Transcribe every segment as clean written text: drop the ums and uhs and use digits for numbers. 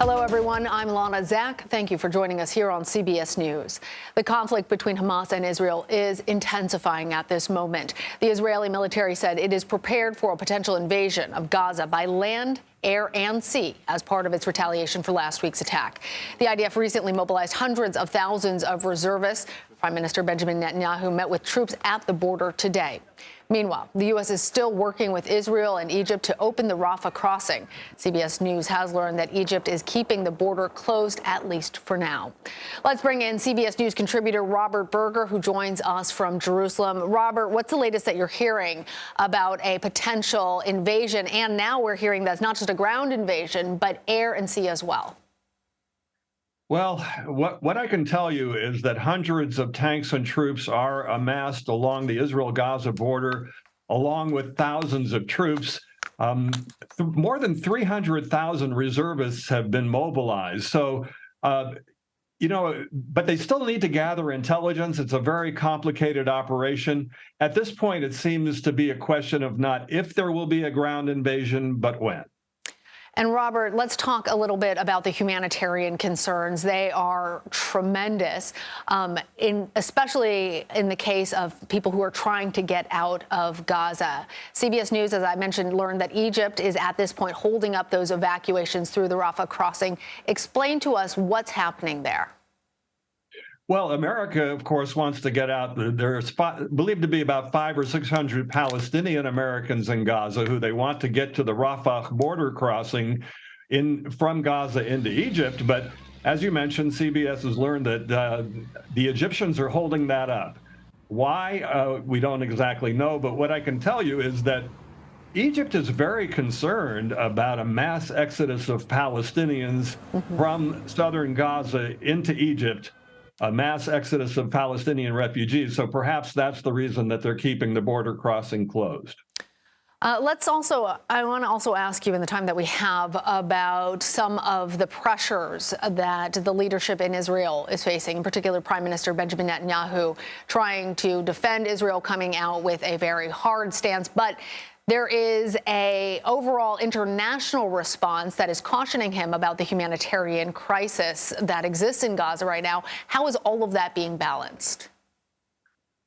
Hello, everyone. I'm Lana Zak. Thank you for joining us here on CBS News. The conflict between Hamas and Israel is intensifying at this moment. The Israeli military said it is prepared for a potential invasion of Gaza by land, air and sea as part of its retaliation for last week's attack. The IDF recently mobilized hundreds of thousands of reservists. Prime Minister Benjamin Netanyahu met with troops at the border today. Meanwhile, the U.S. is still working with Israel and Egypt to open the Rafah crossing. CBS News has learned that Egypt is keeping the border closed, at least for now. Let's bring in CBS News contributor Robert Berger, who joins us from Jerusalem. Robert, what's the latest that you're hearing about a potential invasion? And now we're hearing that's not just a ground invasion, but air and sea as well. Well, what I can tell you is that hundreds of tanks and troops are amassed along the Israel-Gaza border, along with thousands of troops. More than 300,000 reservists have been mobilized. So, but they still need to gather intelligence. It's a very complicated operation. At this point, it seems to be a question of not if there will be a ground invasion, but when. And Robert, let's talk a little bit about the humanitarian concerns. They are tremendous, especially in the case of people who are trying to get out of Gaza. CBS News, as I mentioned, learned that Egypt is at this point holding up those evacuations through the Rafah crossing. Explain to us what's happening there. Well, America, of course, wants to get out. There's believed to be about 500 or 600 Palestinian Americans in Gaza who they want to get to the Rafah border crossing from Gaza into Egypt. But as you mentioned, CBS has learned that the Egyptians are holding that up. Why? We don't exactly know. But what I can tell you is that Egypt is very concerned about a mass exodus of Palestinians from southern Gaza into Egypt. A mass exodus of Palestinian refugees. So perhaps that's the reason that they're keeping the border crossing closed. I want to also ask you in the time that we have about some of the pressures that the leadership in Israel is facing, in particular Prime Minister Benjamin Netanyahu trying to defend Israel, coming out with a very hard stance. But there is an overall international response that is cautioning him about the humanitarian crisis that exists in Gaza right now. How is all of that being balanced?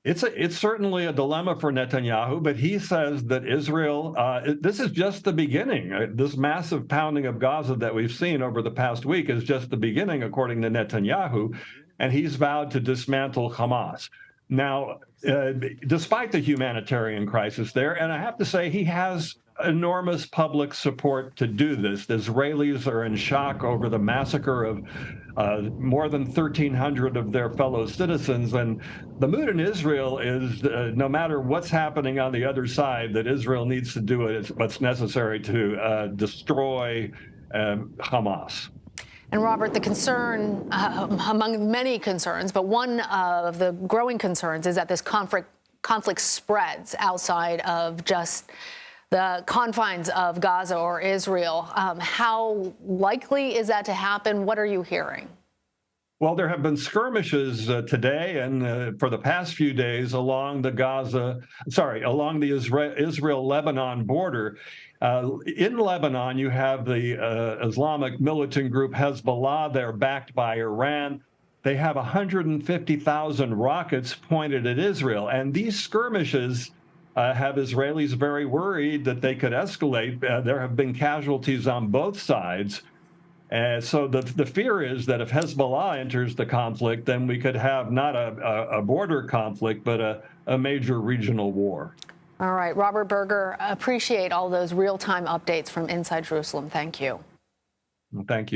It's certainly a dilemma for Netanyahu, but he says that Israel, this is just the beginning. This massive pounding of Gaza that we've seen over the past week is just the beginning, according to Netanyahu, and he's vowed to dismantle Hamas. Now, despite the humanitarian crisis there, and I have to say he has enormous public support to do this. The Israelis are in shock over the massacre of more than 1,300 of their fellow citizens. And the mood in Israel is, no matter what's happening on the other side, that Israel needs to do what's necessary to destroy Hamas. And Robert, the concern, among many concerns, but one of the growing concerns is that this conflict spreads outside of just the confines of Gaza or Israel. How likely is that to happen? What are you hearing? Well, there have been skirmishes today and for the past few days along the Israel-Lebanon border. In Lebanon, you have the Islamic militant group Hezbollah. They're backed by Iran. They have 150,000 rockets pointed at Israel. And these skirmishes have Israelis very worried that they could escalate. There have been casualties on both sides. So the fear is that if Hezbollah enters the conflict, then we could have not a border conflict, but a major regional war. All right, Robert Berger, appreciate all those real-time updates from inside Jerusalem. Thank you. Thank you.